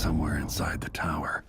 somewhere inside the tower.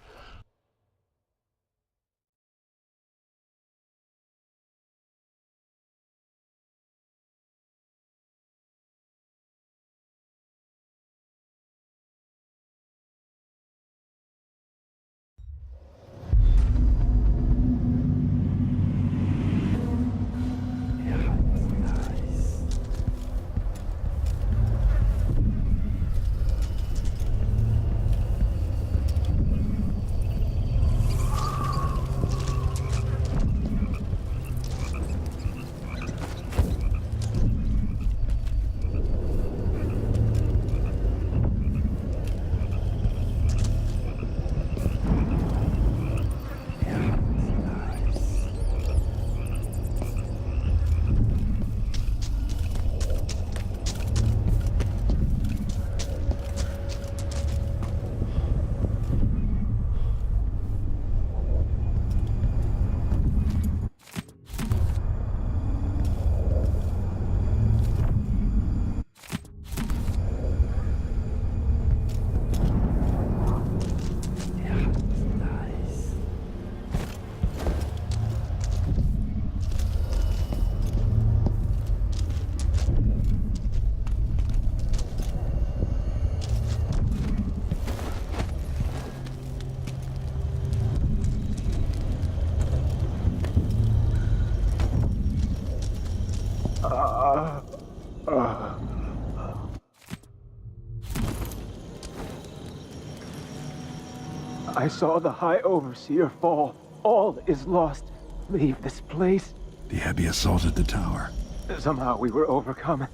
I saw the High Overseer fall. All is lost. Leave this place. The Abbey assaulted the tower. Somehow we were overcome.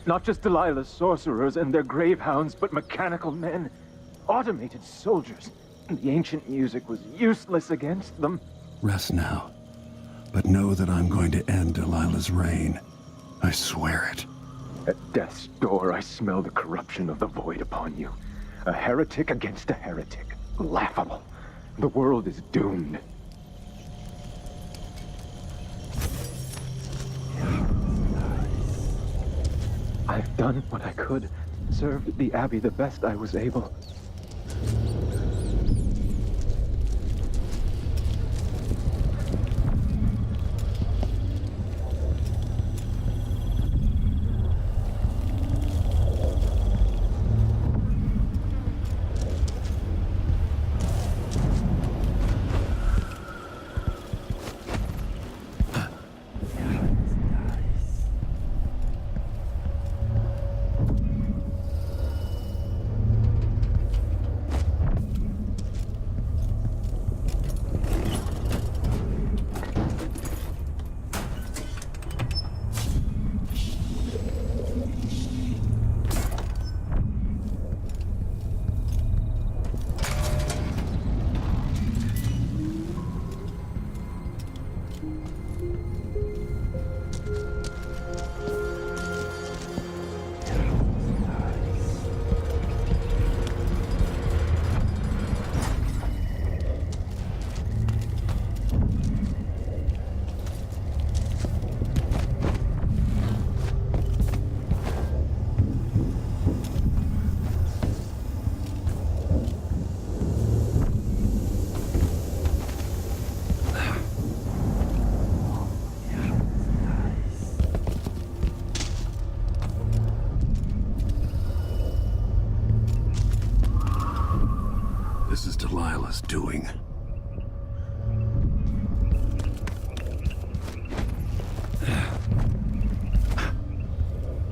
Not just Delilah's sorcerers and their gravehounds, but mechanical men. Automated soldiers. The ancient music was useless against them. Rest now. But know that I'm going to end Delilah's reign. I swear it. At death's door, I smell the corruption of the void upon you. A heretic against a heretic. Laughable. The world is doomed. I've done what I could. Served the Abbey the best I was able. This is Delilah's doing.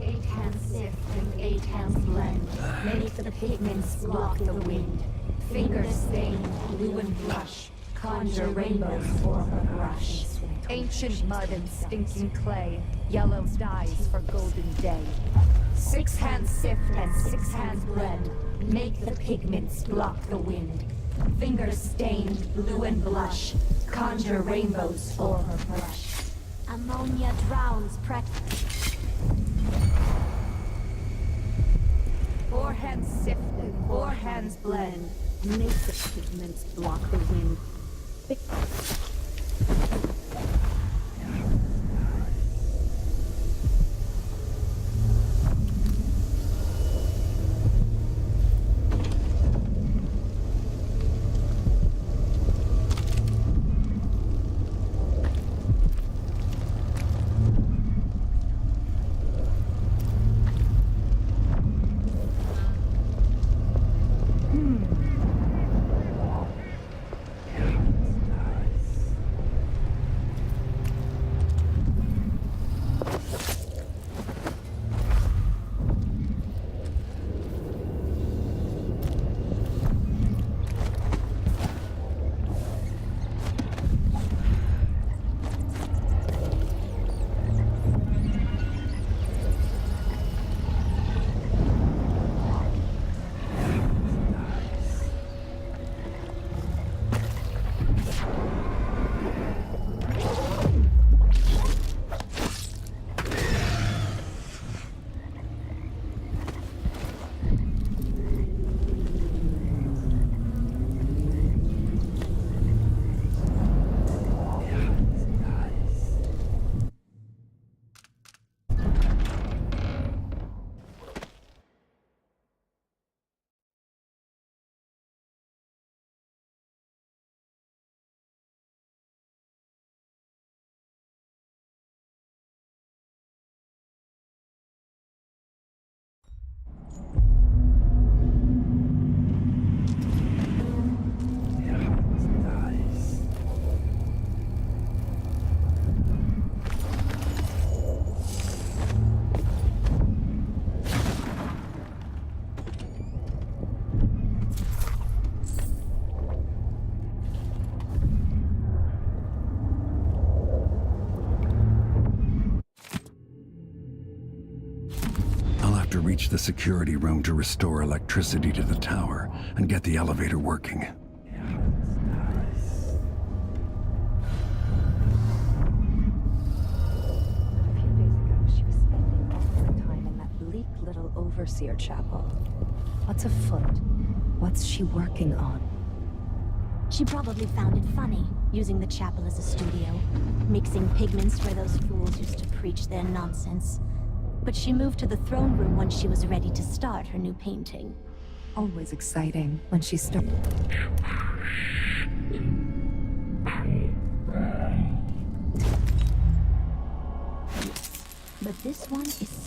Eight hands sift and 8 hands blend. Make the pigments block the wind. Fingers stain, blue and blush. Conjure rainbows for her brush. Ancient mud and stinking clay. Yellow dyes for golden day. 6 hands sift and 6 hands blend. Make the pigments block the wind. Fingers stained, blue and blush. Conjure rainbows for her brush. Ammonia drowns practice. 4 hands sift and 4 hands blend. Make the pigments block the wind. reach the security room to restore electricity to the tower and get the elevator working. A few days ago, she was spending all her time in that bleak little overseer chapel. What's afoot? What's she working on? She probably found it funny, using the chapel as a studio, mixing pigments where those fools used to preach their nonsense. But she moved to the throne room when she was ready to start her new painting. Always exciting when she started. But this one is...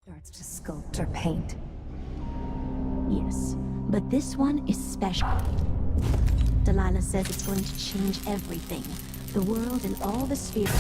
Starts to sculpt or paint. Yes, but this one is special. Delilah says it's going to change everything. The world and all the spheres.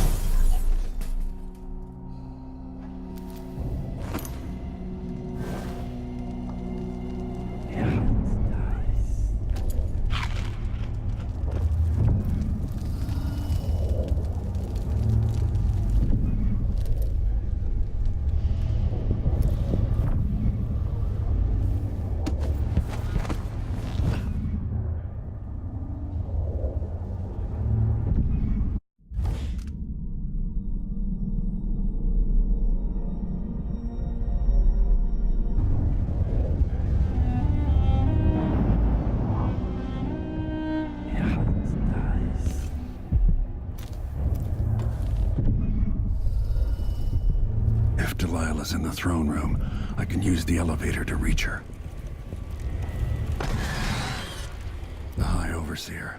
If Delilah's in the throne room, I can use the elevator to reach her. The High Overseer.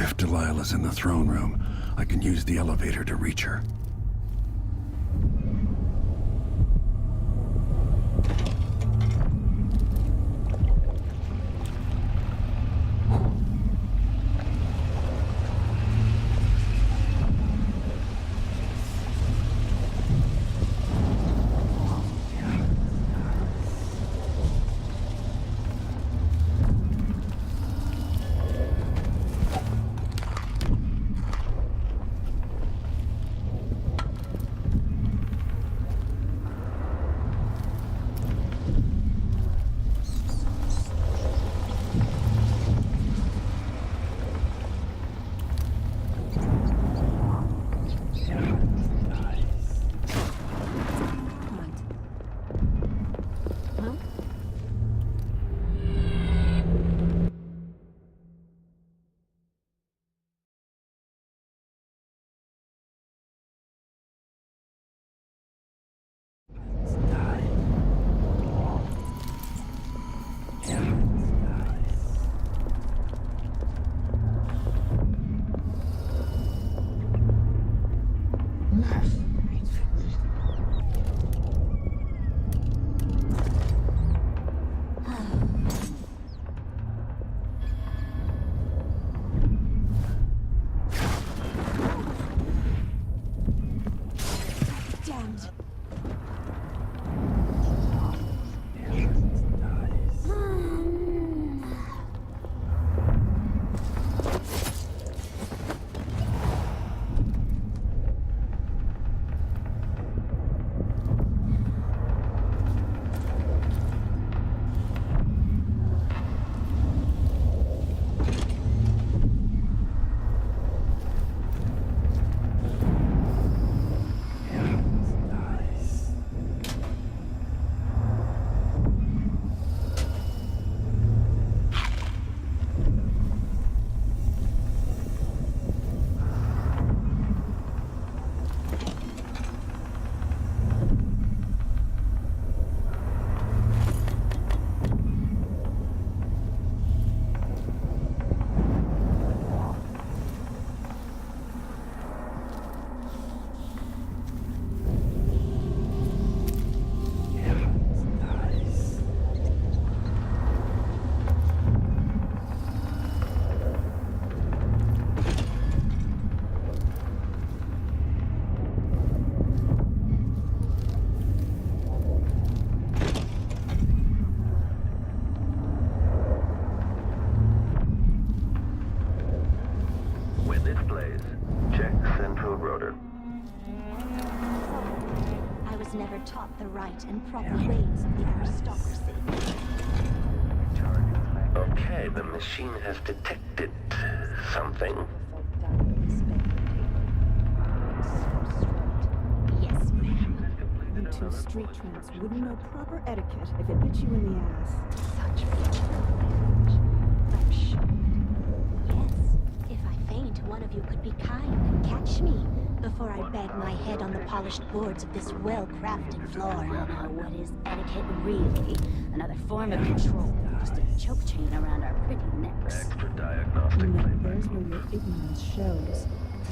If Delilah's in the throne room, I can use the elevator to reach her. never taught the right and proper ways of the aristocracy. Okay, the machine has detected something. Yes, ma'am. You two street tramps wouldn't know proper etiquette if it bit you in the ass. Such beautiful language. I'm shocked. Yes, if I faint, one of you could be kind and catch me before I bang my head on the polished boards of this well-crafted floor. Now, what is etiquette really? Another form of control. Just a choke chain around our pretty necks. Extra diagnostic Now, paper. there's where your ignorance shows.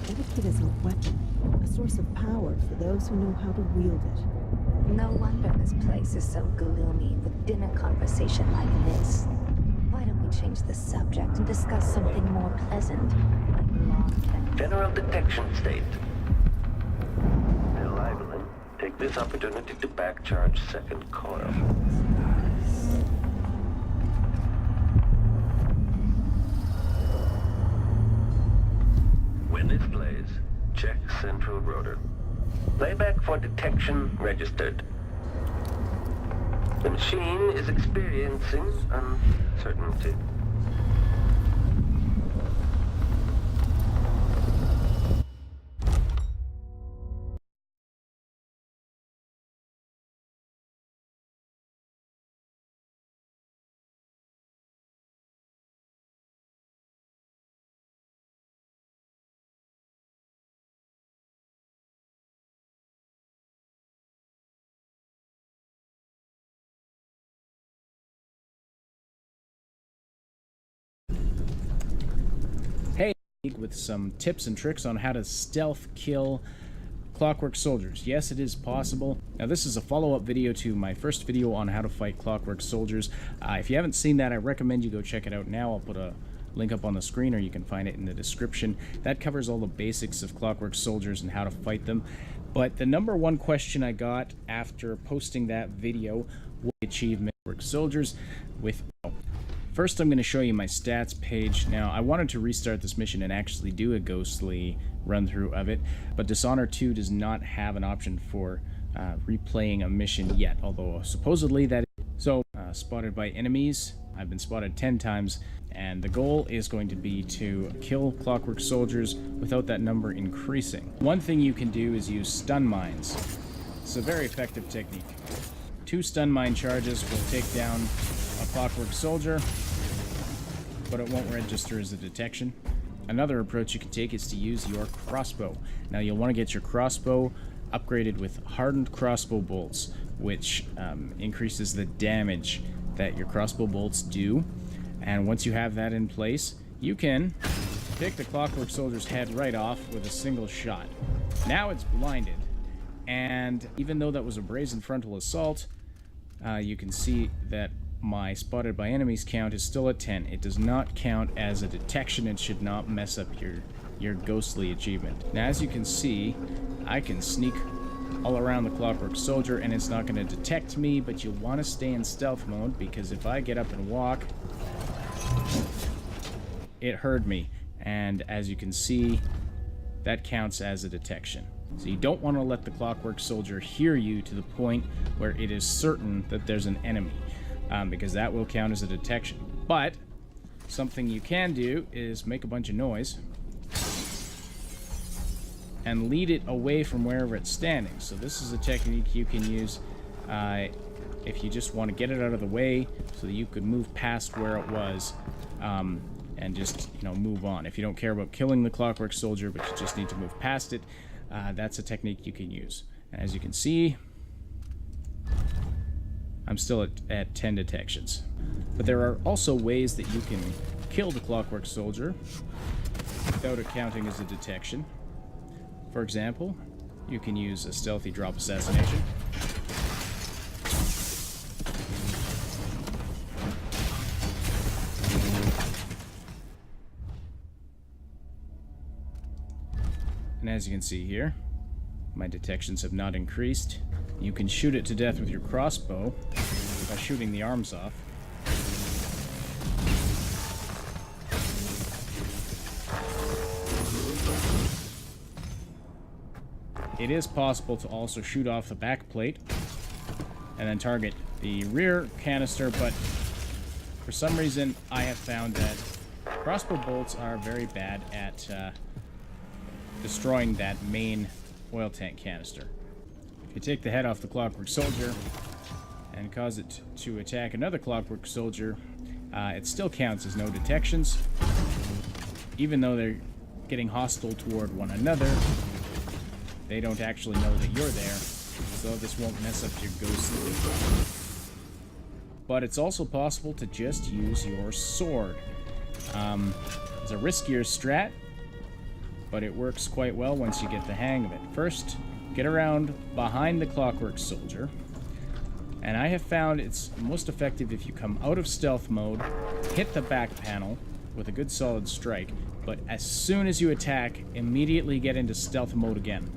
Etiquette is a weapon, a source of power for those who know how to wield it. No wonder this place is so gloomy with dinner conversation like this. Why don't we change the subject and discuss something more pleasant, like long-term... General detection state. Reliably, take this opportunity to backcharge second coil. When this plays, check central rotor. Playback for detection registered. The machine is experiencing uncertainty. Hey, with some tips and tricks on how to stealth kill clockwork soldiers. Yes, it is possible. Now, this is a follow-up video to my first video on how to fight clockwork soldiers. If you haven't seen that, I recommend you go check it out now. I'll put a link up on the screen, or you can find it in the description. That covers all the basics of clockwork soldiers and how to fight them. But the number one question I got after posting that video was achievement clockwork soldiers with... First, I'm going to show you my stats page. Now, I wanted to restart this mission and actually do a ghostly run-through of it, but Dishonored 2 does not have an option for replaying a mission yet, although supposedly that is. So, spotted by enemies. I've been spotted 10 times, and the goal is going to be to kill clockwork soldiers without that number increasing. One thing you can do is use stun mines. It's a very effective technique. 2 stun mine charges will take down a clockwork soldier, but it won't register as a detection. Another approach you can take is to use your crossbow. Now, you'll want to get your crossbow upgraded with hardened crossbow bolts, which increases the damage that your crossbow bolts do. And once you have that in place, you can pick the clockwork soldier's head right off with a single shot. Now it's blinded, and even though that was a brazen frontal assault, you can see that my spotted by enemies count is still at 10. It does not count as a detection and should not mess up your ghostly achievement. Now, as you can see, I can sneak all around the clockwork soldier and it's not going to detect me, but you'll want to stay in stealth mode, because if I get up and walk, it heard me, and as you can see, that counts as a detection. So you don't want to let the clockwork soldier hear you to the point where it is certain that there's an enemy, because that will count as a detection. But something you can do is make a bunch of noise and lead it away from wherever it's standing. So this is a technique you can use if you just want to get it out of the way so that you could move past where it was, and just, you know, move on. If you don't care about killing the clockwork soldier, but you just need to move past it, that's a technique you can use. And as you can see, I'm still at 10 detections. But there are also ways that you can kill the clockwork soldier without it counting as a detection. For example, you can use a stealthy drop assassination. And as you can see here, my detections have not increased. You can shoot it to death with your crossbow by shooting the arms off. it is possible to also shoot off the back plate and then target the rear canister, but for some reason I have found that crossbow bolts are very bad at destroying that main oil tank canister. If you take the head off the Clockwork Soldier and cause it to attack another Clockwork Soldier, it still counts as no detections. Even though they're getting hostile toward one another, they don't actually know that you're there, so this won't mess up your ghost. But it's also possible to just use your sword. It's a riskier strat, but it works quite well once you get the hang of it. First, get around behind the Clockwork Soldier, and I have found it's most effective if you come out of stealth mode, hit the back panel with a good solid strike, but as soon as you attack, immediately get into stealth mode again.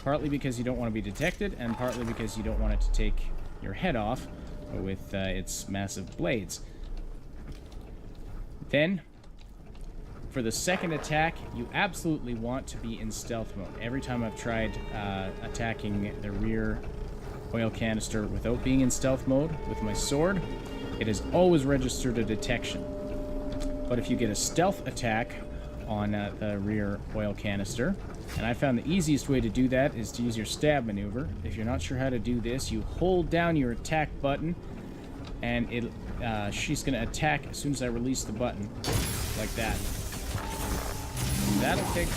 Partly because you don't want to be detected, and partly because you don't want it to take your head off with its massive blades. Then, for the second attack, you absolutely want to be in stealth mode. Every time I've tried attacking the rear oil canister without being in stealth mode with my sword, it has always registered a detection. But if you get a stealth attack on the rear oil canister, and I found the easiest way to do that is to use your stab maneuver. If you're not sure how to do this, you hold down your attack button, and she's going to attack as soon as I release the button, like that. That'll take...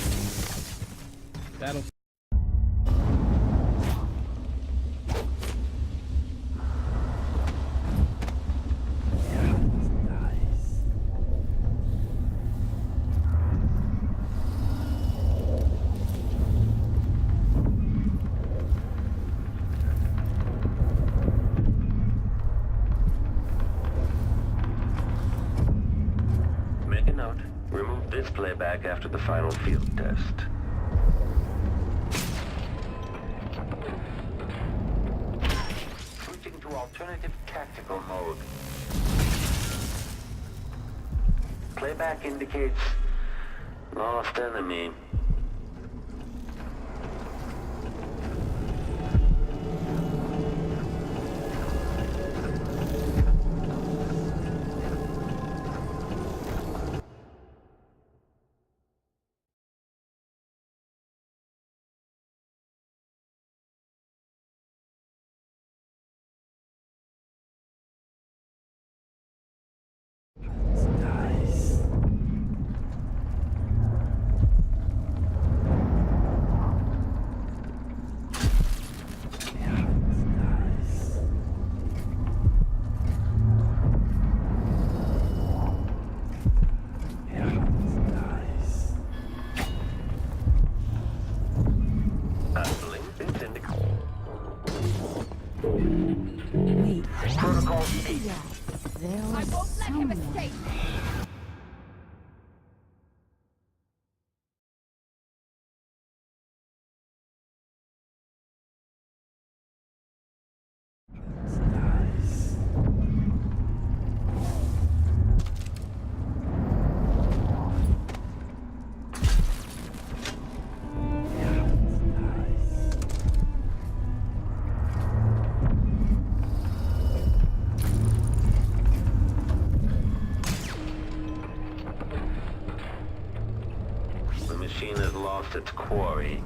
Make a note. Remove this playback after the final field test. Switching to alternative tactical mode. Playback indicates lost enemy. Wait. Protocol E. Yeah, there I was won't let him someone. escape! The machine has lost its quarry.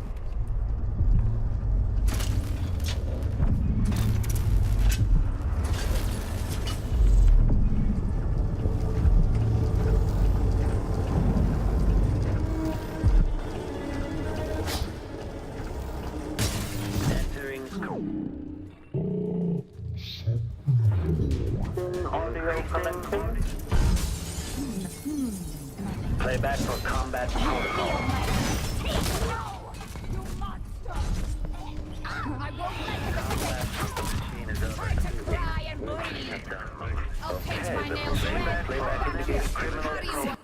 Entering audio connecting. Playback for combat protocol. You monster! I won't let him escape! Try to cry and bleed! I'll paint my nails red! Playback indicates criminal How do you...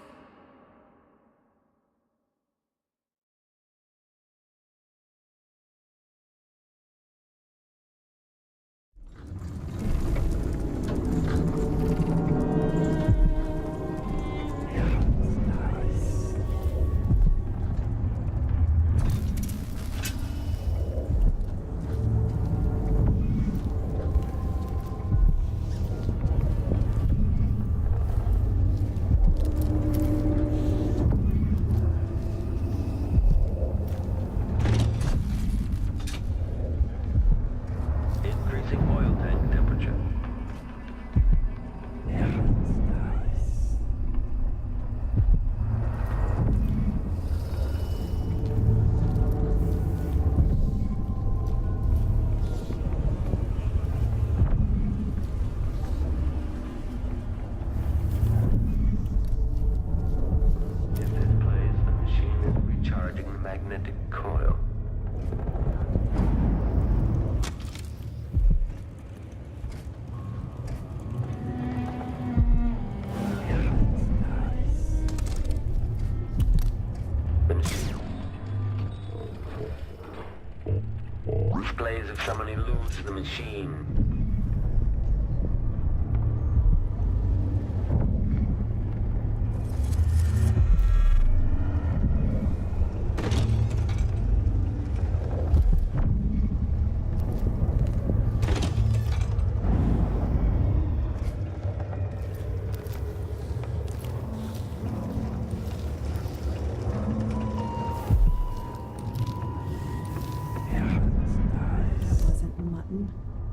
displays of someone eludes the machine.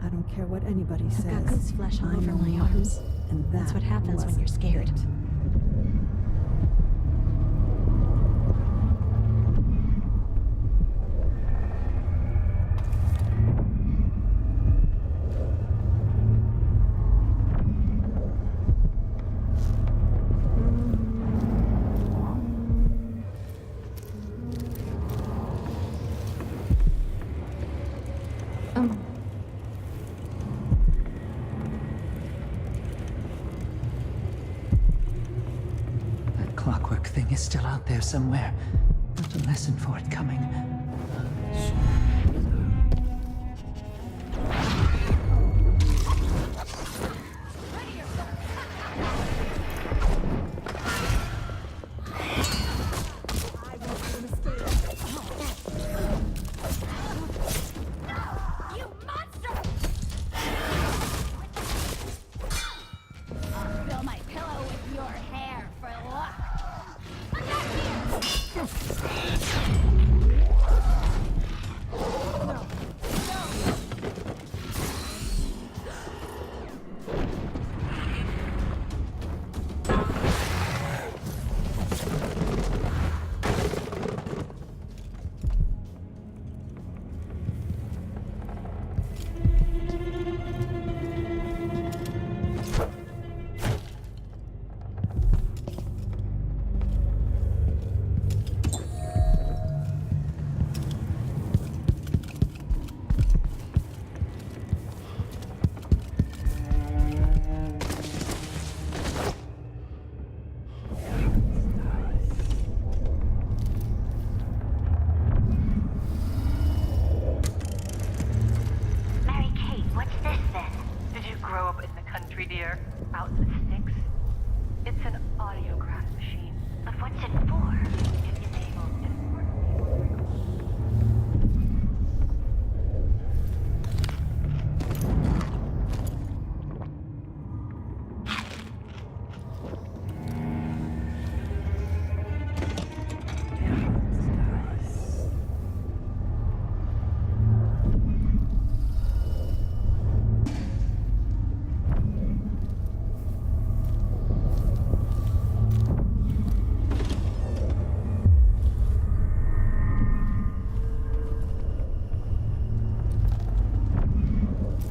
I don't care what anybody says. I've got goose flesh all I over know my mutton, arms. and That's what happens when wasn't you're scared. it. That clockwork thing is still out there somewhere. There's a lesson for it coming. You monster! I'll fill my pillow with your hair for luck. I'm not here! dear, out in the sticks. It's an audiograph machine. But what's it for? It enables important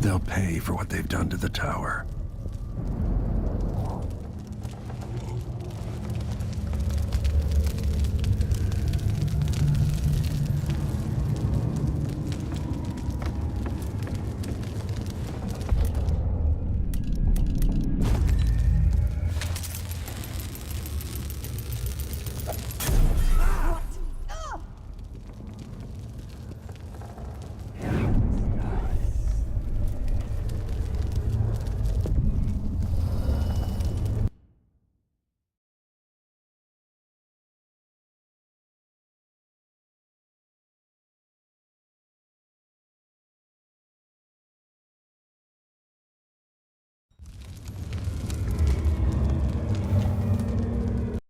They'll pay for what they've done to the tower.